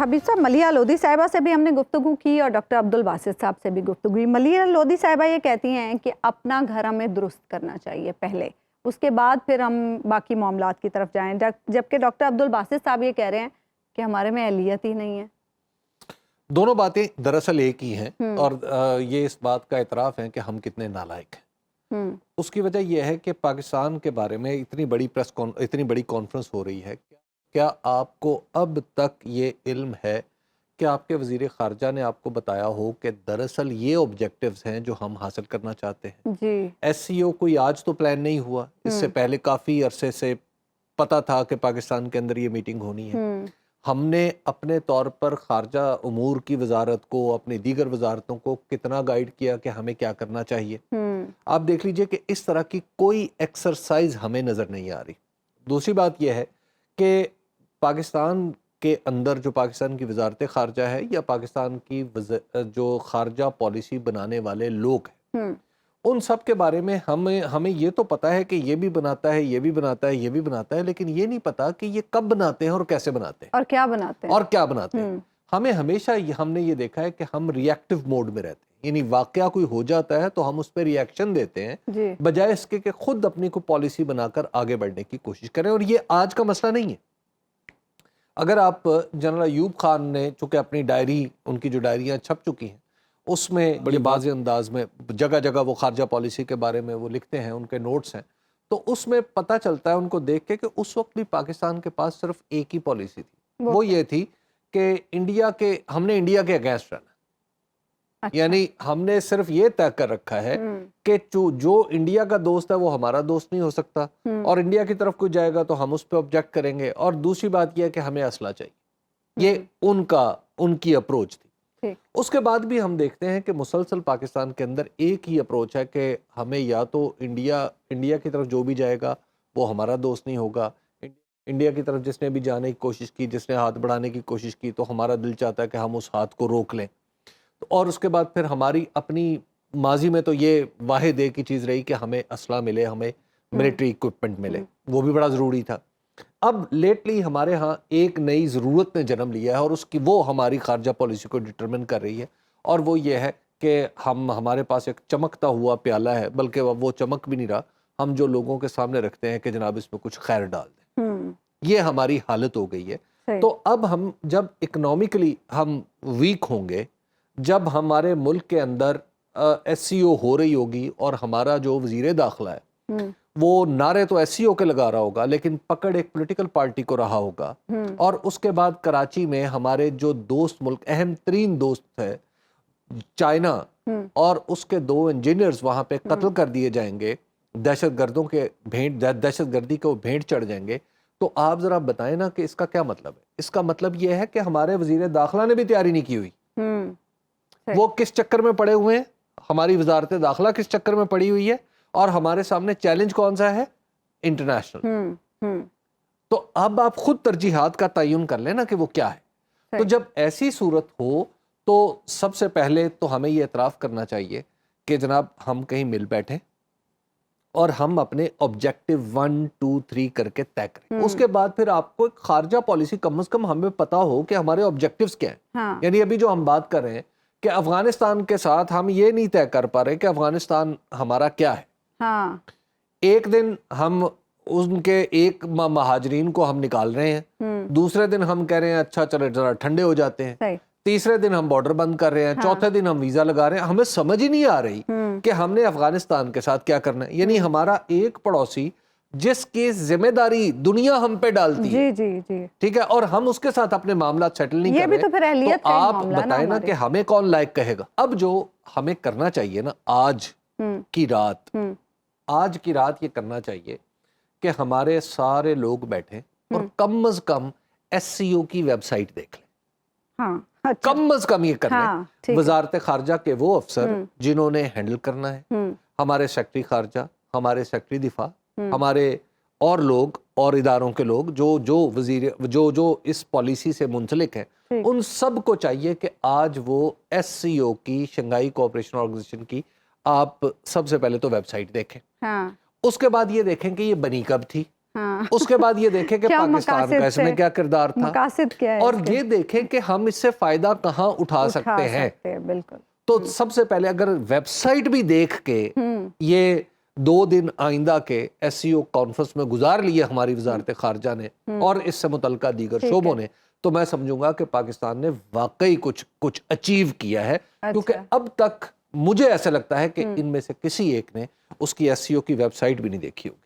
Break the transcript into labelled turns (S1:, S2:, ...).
S1: हबीब साहब, मलिया लोधी साहिबा से भी हमने गुफ्तगू की और डॉक्टर अब्दुल बासित साहब से भी गुफ्तगू की। मलिया लोधी साहिबा ये कहती हैं कि अपना घर हमें दुरुस्त करना चाहिए पहले, उसके बाद फिर हम बाकी मामलात की तरफ जाएं, जबकि डॉक्टर अब्दुल बासित साहब ये कह रहे हैं कि हमारे में अहलियत ही नहीं है।
S2: दोनों बातें दरअसल एक ही हैं और ये इस बात का एतराफ़ है कि हम कितने नालायक हैं। उसकी वजह यह है कि पाकिस्तान के बारे में इतनी बड़ी कॉन्फ्रेंस हो रही है, क्या आपको अब तक ये इल्म है कि आपके वज़ीर ख़ारजा ने आपको बताया हो कि दरअसल ये ऑब्जेक्टिव्स हैं जो हम हासिल करना चाहते हैं? जी। SCO कोई आज तो प्लान नहीं हुआ, इससे पहले काफ़ी अरसे से पता था कि पाकिस्तान के अंदर ये मीटिंग होनी है। हमने अपने तौर पर ख़ारजा उमूर की वजारत को, अपनी दीगर वजारतों को कितना गाइड किया कि हमें क्या करना चाहिए। आप देख लीजिए कि इस तरह की कोई एक्सरसाइज हमें नज़र नहीं आ रही। दूसरी बात यह है कि पाकिस्तान के अंदर जो पाकिस्तान की वजारत ख़ारजा है या पाकिस्तान की जो ख़ारजा पॉलिसी बनाने वाले लोग हैं, उन सब के बारे में हमें ये तो पता है कि ये भी बनाता है, ये भी बनाता है, ये भी बनाता है, लेकिन ये नहीं पता कि ये कब बनाते हैं और कैसे बनाते हैं
S1: और क्या बनाते हैं।
S2: हमें हमेशा हमने ये देखा है कि हम रिएक्टिव मोड में रहते हैं, यानी वाकया कोई हो जाता है तो हम उस पर रिएक्शन देते हैं बजाय इसके कि खुद अपनी को पॉलिसी बनाकर आगे बढ़ने की कोशिश करें। और ये आज का मसला नहीं है। अगर आप जनरल अयूब खान ने, चूँकि अपनी डायरी, उनकी जो डायरियाँ छप चुकी हैं, उसमें बड़े बाज़ अंदाज में जगह जगह वो खारजा पॉलिसी के बारे में वो लिखते हैं, उनके नोट्स हैं, तो उसमें पता चलता है उनको देख के कि उस वक्त भी पाकिस्तान के पास सिर्फ एक ही पॉलिसी थी, वो ये थी कि हमने इंडिया के अगेंस्ट रहना। अच्छा। यानी हमने सिर्फ ये तय कर रखा है कि जो इंडिया का दोस्त है वो हमारा दोस्त नहीं हो सकता, और इंडिया की तरफ कोई जाएगा तो हम उस पर ऑब्जेक्ट करेंगे, और दूसरी बात यह है कि हमें असला चाहिए। ये उनकी अप्रोच थी। उसके बाद भी हम देखते हैं कि मुसलसल पाकिस्तान के अंदर एक ही अप्रोच है कि हमें या तो इंडिया की तरफ जो भी जाएगा वो हमारा दोस्त नहीं होगा, इंडिया की तरफ जिसने भी जाने की कोशिश की, जिसने हाथ बढ़ाने की कोशिश की, तो हमारा दिल चाहता है कि हम उस हाथ को रोक लें। और उसके बाद फिर हमारी अपनी माजी में तो ये वाहिद एक ही चीज़ रही कि हमें असला मिले, हमें मिलिट्री इक्विपमेंट मिले, वो भी बड़ा ज़रूरी था। अब लेटली हमारे यहाँ एक नई ज़रूरत ने जन्म लिया है और वो हमारी खारजा पॉलिसी को डिटरमिन कर रही है, और वो ये है कि हमारे पास एक चमकता हुआ प्याला है, बल्कि वो चमक भी नहीं रहा, हम जो लोगों के सामने रखते हैं कि जनाब इसमें कुछ खैर डाल दें, ये हमारी हालत हो गई है। तो अब हम जब इकोनॉमिकली हम वीक होंगे, जब हमारे मुल्क के अंदर SCO हो रही होगी और हमारा जो वजीर दाखिला है वो नारे तो SCO के लगा रहा होगा, लेकिन पकड़ एक पॉलिटिकल पार्टी को रहा होगा, और उसके बाद कराची में हमारे जो दोस्त मुल्क, अहम तरीन दोस्त है चाइना, और उसके 2 इंजीनियर्स वहां पे कत्ल कर दिए जाएंगे, दहशतगर्दी के वो भेंट चढ़ जाएंगे, तो आप जरा बताएं ना कि इसका क्या मतलब है। इसका मतलब यह है कि हमारे वजीर दाखिला ने भी तैयारी नहीं की हुई। वो किस चक्कर में पड़े हुए हैं, हमारी वजारत दाखिला किस चक्कर में पड़ी हुई है, और हमारे सामने चैलेंज कौन सा है, इंटरनेशनल। तो अब आप खुद तरजीहात का तयन कर लेना कि वो क्या है। तो जब ऐसी सूरत हो तो सबसे पहले तो हमें ये एतराफ़ करना चाहिए कि जनाब हम कहीं मिल बैठे और हम अपने ऑब्जेक्टिव 1, 2, 3 करके तय करें। उसके बाद फिर आपको एक खारजा पॉलिसी कम से कम हमें पता हो कि हमारे ऑब्जेक्टिव्स क्या हैं। यानी अभी जो हम बात कर रहे हैं कि अफगानिस्तान के साथ हम ये नहीं तय कर पा रहे कि अफगानिस्तान हमारा क्या है। एक दिन हम उनके एक महाजरीन को हम निकाल रहे हैं, दूसरे दिन हम कह रहे हैं अच्छा चलो जरा ठंडे हो जाते हैं, तीसरे दिन हम बॉर्डर बंद कर रहे हैं, चौथे दिन हम वीजा लगा रहे हैं। हमें समझ ही नहीं आ रही कि हमने अफगानिस्तान के साथ क्या करना है। यानी हमारा एक पड़ोसी जिसकी जिम्मेदारी दुनिया हम पे डालती है, ठीक है, और हम उसके साथ अपने मामला सेटल नहीं कर रहे, तो आप बताएं ना कि हमें कौन लायक कहेगा। अब जो हमें करना चाहिए ना, आज की रात ये करना चाहिए कि हमारे सारे लोग बैठे और कम से कम SCO की वेबसाइट देख लें। अच्छा। कम से कम ये कर लें। वजारत खारजा के वो अफसर जिन्होंने हैंडल करना है, हमारे सेक्रेटरी खारजा, हमारे सेक्रेटरी दिफा, हमारे और लोग और इदारों के लोग जो इस पॉलिसी से मुंसलिक हैं, उन सब को चाहिए कि आज वो SCO की, शंघाई कोऑपरेशन ऑर्गेनाइजेशन की, आप सबसे पहले तो वेबसाइट देखें। उसके बाद ये देखें कि ये बनी कब थी,
S1: ہاں
S2: اس کے بعد یہ دیکھیں کہ
S1: کیا
S2: پاکستان
S1: مقاصد
S2: کا اس میں
S1: سے-
S2: کیا کردار تھا،
S1: مقاصد کیا ہے
S2: اور
S1: اس کے؟
S2: یہ دیکھیں کہ ہم اس سے فائدہ کہاں اٹھا سکتے ہیں۔
S1: بالکل۔
S2: تو سب سے پہلے اگر ویب سائٹ بھی دیکھ کے یہ 2 دن آئندہ کے ایس سی او کانفرنس میں گزار لیے ہماری وزارت خارجہ نے اور اس سے متعلقہ دیگر شعبوں نے، تو میں سمجھوں گا کہ پاکستان نے واقعی کچھ اچیو کیا ہے، کیونکہ اب تک مجھے ایسا لگتا ہے کہ ان میں سے کسی ایک نے اس کی ایس سی او کی ویب سائٹ بھی نہیں دیکھی ہوگی۔